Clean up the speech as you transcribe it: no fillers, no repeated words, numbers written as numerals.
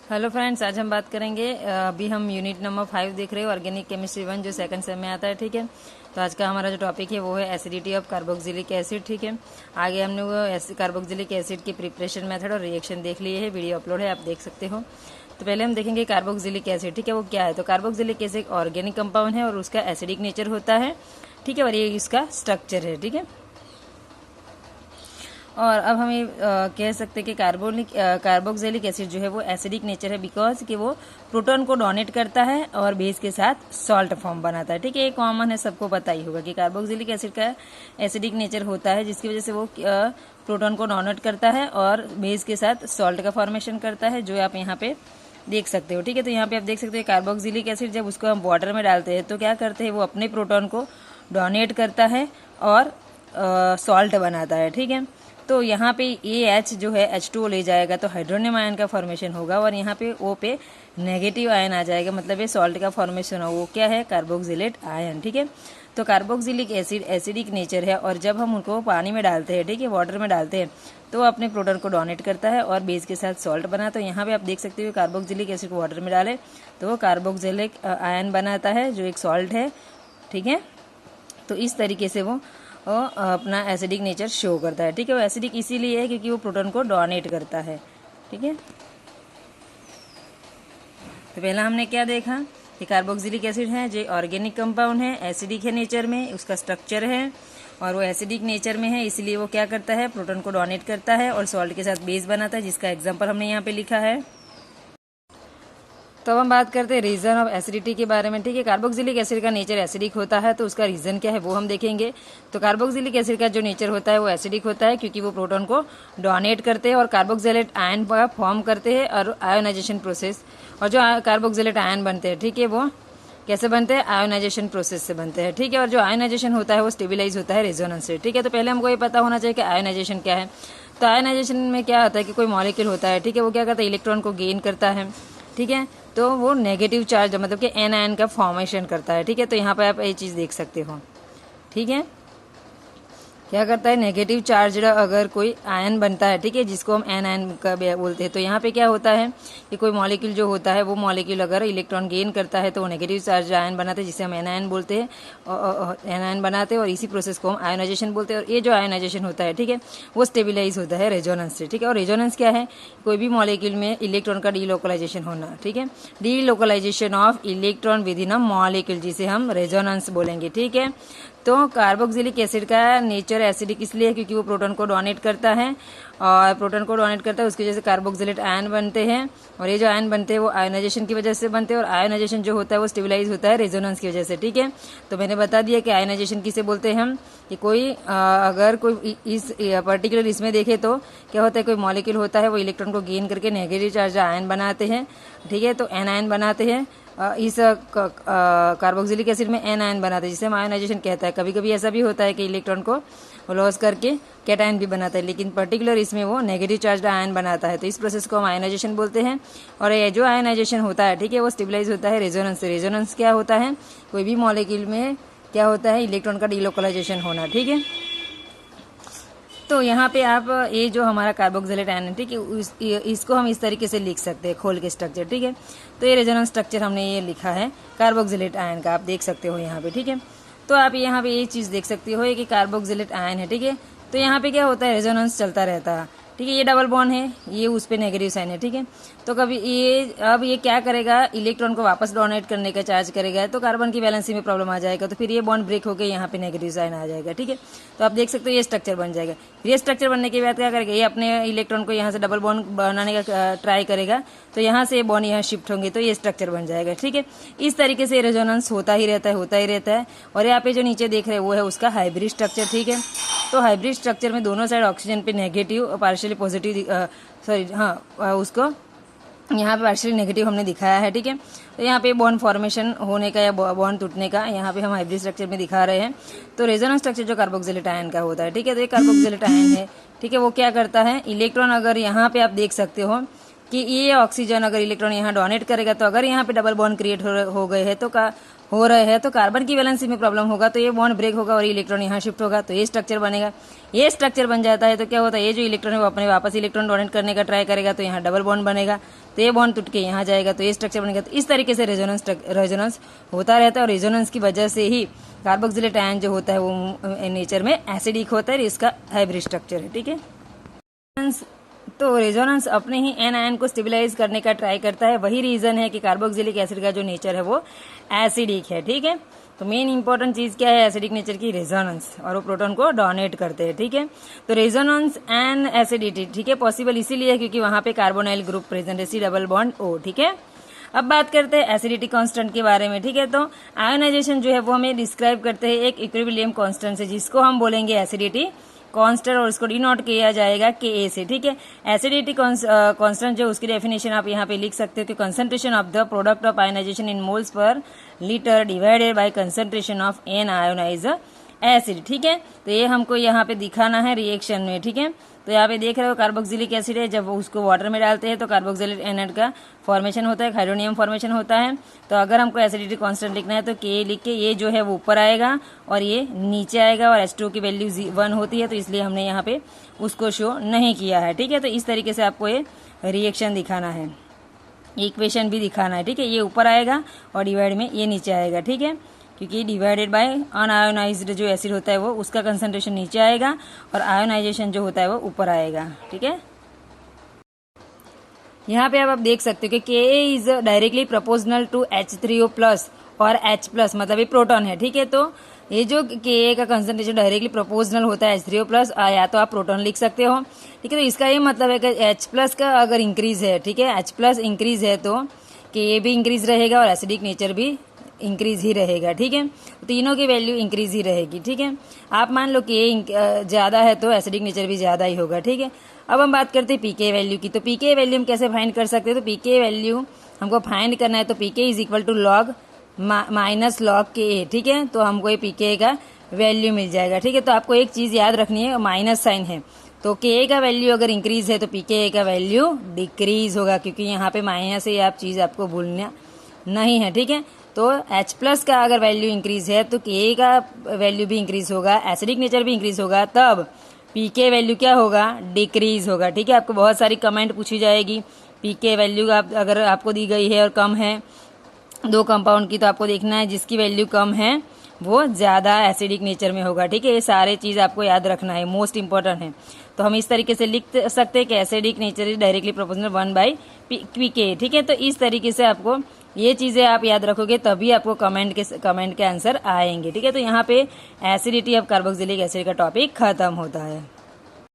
Hello friends, आज हम बात करेंगे। अभी हम यूनिट नंबर 5 देख रहे हो, ऑर्गेनिक केमिस्ट्री 1, जो सेकंड सेम में आता है। ठीक है, तो आज का हमारा जो टॉपिक है वो है एसिडिटी ऑफ कार्बोक्सिलिक एसिड। ठीक है, आगे हमने वो कार्बोक्सिलिक एसिड की प्रिपरेशन मेथड और रिएक्शन देख लिए है, वीडियो अपलोड है, आप देख सकते हो। तो पहले हम देखेंगे कार्बोक्सिलिक एसिड। ठीक है, वो क्या है। तो कार्बोक्सिलिक एसिड ऑर्गेनिक कंपाउंड है और उसका एसिडिक नेचर होता है। ठीक है, और ये इसका स्ट्रक्चर है। ठीक है, और अब हम ये कह सकते हैं कि कार्बोक्सिलिक एसिड जो है वो एसिडिक नेचर है, बिकॉज कि वो प्रोटॉन को डोनेट करता है और बेस के साथ सॉल्ट फॉर्म बनाता है। ठीक है, ये कॉमन है, सबको पता ही होगा कि कार्बोक्सिलिक एसिड का एसिडिक नेचर होता है, जिसकी वजह से वो प्रोटॉन को डोनेट करता है और बेस के साथ सॉल्ट का फॉर्मेशन करता है, जो आप यहाँ पे देख सकते हो। ठीक है, तो यहाँ पे आप देख सकते हो कार्बोक्सिलिक एसिड जब उसको हम वाटर में डालते हैं तो क्या करते हैं, वो अपने प्रोटॉन को डोनेट करता है और सॉल्ट बनाता है। ठीक है, तो यहाँ पे AH जो है H2O ले जाएगा तो हाइड्रोनियम आयन का फॉर्मेशन होगा, और यहाँ पे O पे नेगेटिव आयन आ जाएगा, मतलब ये सॉल्ट का फॉर्मेशन हो, वो क्या है, कार्बोक्सिलेट आयन। ठीक है, तो कार्बोक्सिलिक एसिड एसिडिक नेचर है, और जब हम उनको पानी में डालते हैं, ठीक है, वाटर में डालते हैं, तो वो अपने प्रोटॉन को डोनेट करता है और बेस के साथ सॉल्ट बना। तो यहाँ पे आप देख सकते हो कार्बोक्सिलिक एसिड को वाटर में डाले तो वो कार्बोक्सिलिक आयन बनाता है, जो एक सॉल्ट है। ठीक है, तो इस तरीके से वो अपना एसिडिक नेचर शो करता है। ठीक है, वो एसिडिक इसीलिए है क्योंकि वो प्रोटॉन को डोनेट करता है। ठीक है, तो पहला हमने क्या देखा कि कार्बोक्सिलिक एसिड है जो ऑर्गेनिक कंपाउंड है, एसिडिक है नेचर में, उसका स्ट्रक्चर है और वो एसिडिक नेचर में है, इसलिए वो क्या करता है, प्रोटॉन को डोनेट करता है और सॉल्ट के साथ बेस बनाता है, जिसका एग्जाम्पल हमने यहाँ पे लिखा है। तो अब हम बात करते हैं रीजन ऑफ एसिडिटी के बारे में। ठीक है, कार्बोक्सिलिक एसिड का नेचर एसिडिक होता है, तो उसका रीजन क्या है वो हम देखेंगे। तो कार्बोक्सिलिक एसिड का जो नेचर होता है वो एसिडिक होता है क्योंकि वो प्रोटॉन को डोनेट करते हैं और कार्बोक्सिलेट आयन फॉर्म करते हैं और आयोनाइजेशन प्रोसेस, और जो कार्बोक्सिलेट आयन बनते हैं, ठीक है, वो कैसे बनते हैं, आयोनाइजेशन प्रोसेस से बनते हैं। ठीक है, और जो आयोनाइजेशन होता है वो स्टेबिलाईज होता है रेजोनेंस से। ठीक है, तो पहले हमको ये पता होना चाहिए कि आयोनाइजेशन क्या है। तो आयोनाइजेशन में क्या होता है कि कोई मॉलिक्यूल होता है, ठीक है, वो क्या करता है, इलेक्ट्रॉन को गेन करता है। ठीक है, तो वो नेगेटिव चार्ज मतलब कि एन आयन का फॉर्मेशन करता है। ठीक है, तो यहाँ पे आप ये चीज़ देख सकते हो। ठीक है, क्या करता है, नेगेटिव चार्ज अगर कोई आयन बनता है, ठीक है, जिसको हम एन आयन का बोलते हैं, तो यहाँ पे क्या होता है कि कोई मॉलिक्यूल जो होता है वो मॉलिक्यूल अगर इलेक्ट्रॉन गेन करता है तो वो नेगेटिव चार्ज आयन बनाते हैं, जिसे हम एन आयन बोलते हैं, एन आयन बनाते हैं, और इसी प्रोसेस को हम आयोनाइजेशन बोलते हैं। और ये जो आयोनाइजेशन होता है, ठीक है, वो स्टेबिलाईज होता है रेजोनेंस से। ठीक है, और रेजोनेंस क्या है, कोई भी मॉलिक्यूल में इलेक्ट्रॉन का डीलोकलाइजेशन होना। ठीक है, delocalization of electron within a molecule, जिसे हम रेजोनेंस बोलेंगे। ठीक है, तो कार्बोक्सिलिक एसिड का नेचर एसिडिक इसलिए है क्योंकि वो प्रोटॉन को डोनेट करता है, और प्रोटॉन को डोनेट करता है उसकी वजह से कार्बोक्सिलेट आयन बनते हैं, और ये जो आयन बनते हैं वो आयोनाइजेशन की वजह से बनते हैं, और आयोनाइजेशन जो होता है वो स्टेबिलाईज होता है रेजोनेंस की वजह से। ठीक है, तो मैंने बता दिया कि आयोनाइजेशन किसे बोलते हैं हम, कि कोई अगर कोई इस पर्टिकुलर इसमें देखे तो क्या होता है, कोई मॉलिक्यूल होता है वो इलेक्ट्रॉन को गेन करके नेगेटिव चार्ज आयन बनाते हैं। ठीक है, तो एन आयन बनाते हैं, इस कार्बोक्सिलिक एसिड में एन आयन बनाते हैं, जिसे हम आयोनाइजेशन कहता है। कभी कभी ऐसा भी होता है कि इलेक्ट्रॉन को लॉस करके कैटायन भी बनाता है, लेकिन पर्टिकुलर इसमें वो नेगेटिव चार्ज आयन बनाता है, तो इस प्रोसेस को हम आयोनाइजेशन बोलते हैं। और ये जो आयोनाइजेशन होता है, ठीक है, वो स्टेबिलाईज होता है रेजोनेंस से। रेजोनेंस क्या होता है, कोई भी मॉलिक्यूल में क्या होता है, इलेक्ट्रॉन का डीलोकलाइजेशन होना। ठीक है, तो यहाँ पे आप ये जो हमारा कार्बोक्सिलेट आयन है, ठीक है, इसको हम इस तरीके से लिख सकते हैं खोल के स्ट्रक्चर। ठीक है, तो ये रेजोनेंस स्ट्रक्चर हमने ये लिखा है कार्बोक्सिलेट आयन का, आप देख सकते हो यहाँ पे। ठीक है, तो आप यहाँ पे ये चीज़ देख सकते हो कि कार्बोक्सिलेट आयन है। ठीक है, तो यहाँ पे क्या होता है, रेजोनेंस चलता रहता है। ठीक है, ये डबल बॉन्ड है, ये उस पे नेगेटिव साइन है। ठीक है, तो कभी ये अब ये क्या करेगा, इलेक्ट्रॉन को वापस डोनेट करने का चार्ज करेगा, तो कार्बन की वैलेंसी में प्रॉब्लम आ जाएगा, तो फिर ये बॉन्ड ब्रेक होकर यहाँ पे नेगेटिव साइन आ जाएगा। ठीक है, तो आप देख सकते हो ये स्ट्रक्चर बन जाएगा। फिर ये स्ट्रक्चर बनने के बाद क्या करेगा, ये अपने इलेक्ट्रॉन को यहाँ से डबल बॉन्ड बनाने का ट्राई करेगा, तो यहाँ से बॉन्ड यहाँ शिफ्ट होंगे, तो ये स्ट्रक्चर बन जाएगा। ठीक है, इस तरीके से रेजोनेंस होता ही रहता है, होता ही रहता है। और यहाँ पे जो नीचे देख रहे हैं वो है उसका हाइब्रिड स्ट्रक्चर। ठीक है, तो हाइब्रिड स्ट्रक्चर में दोनों साइड ऑक्सीजन पे नेगेटिव और पार्शियली पॉजिटिव, सॉरी हाँ, उसको यहाँ पे पार्शियली नेगेटिव हमने दिखाया है। ठीक है, तो यहाँ पे बॉन्ड फॉर्मेशन होने का या बॉन्ड टूटने का यहाँ पे हम हाइब्रिड स्ट्रक्चर में दिखा रहे हैं। तो रेजोनेंस स्ट्रक्चर जो कार्बोक्सिलेट आयन का होता है, ठीक है, तो ये कार्बोक्सिलेट आयन है। ठीक है, वो क्या करता है, इलेक्ट्रॉन अगर यहाँ पे आप देख सकते हो कि ये ऑक्सीजन अगर इलेक्ट्रॉन यहाँ डोनेट करेगा तो अगर यहाँ पे डबल बॉन्ड क्रिएट हो गए हैं हो रहे हैं तो कार्बन की वैलेंसी में प्रॉब्लम होगा, तो ये बॉन्ड ब्रेक होगा और इलेक्ट्रॉन यहाँ शिफ्ट होगा, तो ये स्ट्रक्चर बनेगा। ये स्ट्रक्चर बन जाता है तो क्या होता है, ये जो इलेक्ट्रॉन है वो अपने वापस इलेक्ट्रॉन डोनेट करने का ट्राई करेगा, तो यहाँ डबल बॉन्ड बनेगा, तो ये बॉन्ड टूट के यहाँ जाएगा, तो ये स्ट्रक्चर बनेगा। तो इस तरीके से रेजोनेंस होता रहता है और रेजोनेंस की वजह से ही कार्बोक्सिलेट आयन जो होता है वो नेचर में एसिडिक होता है, इसका हाइब्रिड स्ट्रक्चर है। ठीक है, तो रेजोनेंस अपने ही एन आयन को स्टेबलाइज करने का ट्राई करता है, वही रीजन है कि कार्बोक्सिलिक एसिड का जो नेचर है वो एसिडिक है। ठीक है, तो मेन इंपॉर्टेंट चीज क्या है एसिडिक नेचर की, रेजोनेंस, और वो प्रोटॉन को डोनेट करते हैं। ठीक है, तो रेजोनेंस एंड एसिडिटी, ठीक है, पॉसिबल इसीलिए है क्योंकि वहां पे कार्बोनाइल ग्रुप प्रेजेंट है, सी डबल बॉन्ड ओ। ठीक है, अब बात करते हैं एसिडिटी कांस्टेंट के बारे में। ठीक है, तो आयोनाइजेशन जो है वो हमें डिस्क्राइब करते हैं एक इक्विलिब्रियम कांस्टेंट से, जिसको हम बोलेंगे एसिडिटी कांस्टेंट, और उसको डिनोट किया जाएगा के से। ठीक है, एसिडिटी कांस्टेंट जो उसकी डेफिनेशन आप यहाँ पे लिख सकते हो कि concentration of the product of ionization in moles per litre divided by concentration of unionized acid. ठीक है, तो ये हमको यहाँ पे दिखाना है रिएक्शन में। ठीक है, तो यहाँ पे देख रहे हो कार्बोक्सिलिक एसिड है, जब उसको वाटर में डालते हैं तो कार्बोक्सिलिक एनाइड का फॉर्मेशन होता है, हाइड्रोनियम फॉर्मेशन होता है। तो अगर हमको एसिडिटी कांस्टेंट लिखना है तो के लिख के ये जो है वो ऊपर आएगा और ये नीचे आएगा, और H2 की वैल्यू 1 होती है, तो इसलिए हमने यहाँ पे उसको शो नहीं किया है। ठीक है, तो इस तरीके से आपको ये रिएक्शन दिखाना है, इक्वेशन भी दिखाना है। ठीक है, ये ऊपर आएगा और डिवाइड में ये नीचे आएगा। ठीक है, क्योंकि डिवाइडेड बाय अनआयोनाइज्ड जो एसिड होता है वो उसका कंसंट्रेशन नीचे आएगा और आयोनाइजेशन जो होता है वो ऊपर आएगा। ठीक है, यहाँ पे आप देख सकते हो कि K is directly proportional to H3O plus और H प्लस, मतलब ये प्रोटॉन है। ठीक है, तो ये जो के का कंसंट्रेशन डायरेक्टली प्रोपोर्शनल होता है H3O प्लस, या तो आप प्रोटॉन लिख सकते हो। ठीक है, तो इसका ये मतलब है कि H प्लस का अगर इंक्रीज है, ठीक है, H प्लस इंक्रीज है तो के भी इंक्रीज रहेगा और एसिडिक नेचर भी इंक्रीज ही रहेगा। ठीक है, तीनों की वैल्यू इंक्रीज ही रहेगी। ठीक है, आप मान लो कि ज्यादा है तो एसिडिक नेचर भी ज्यादा ही होगा। ठीक है, अब हम बात करते हैं पीके वैल्यू की। तो पीके वैल्यू हम कैसे फाइंड कर सकते हैं, तो पीके वैल्यू हमको फाइंड करना है तो pK is equal to log minus log K A. ठीक है, तो हमको ये पीके का वैल्यू मिल जाएगा। ठीक है, तो आपको एक चीज याद रखनी है, माइनस साइन है, तो के का वैल्यू अगर इंक्रीज है तो पीके का वैल्यू डिक्रीज होगा, क्योंकि यहाँ पे माइनस है, आप चीज आपको भूलना नहीं है। ठीक है, तो H प्लस का अगर वैल्यू इंक्रीज है तो के का वैल्यू भी इंक्रीज होगा, एसिडिक नेचर भी इंक्रीज होगा, तब पीके वैल्यू क्या होगा, डिक्रीज होगा। ठीक है, आपको बहुत सारी कमेंट पूछी जाएगी, पीके वैल्यू अगर आपको दी गई है और कम है दो कंपाउंड की, तो आपको देखना है जिसकी वैल्यू कम है वो ज्यादा एसिडिक नेचर में होगा। ठीक है, ये सारे चीज आपको याद रखना है, मोस्ट इंपॉर्टेंट है। तो हम इस तरीके से लिख सकते हैं कि acidic nature is directly proportional 1/pK। ठीक है, तो इस तरीके से आपको ये चीजें आप याद रखोगे तभी आपको कमेंट के आंसर आएंगे। ठीक है, तो यहाँ पे एसिडिटी ऑफ कार्बोक्सिलिक एसिड का टॉपिक खत्म होता है।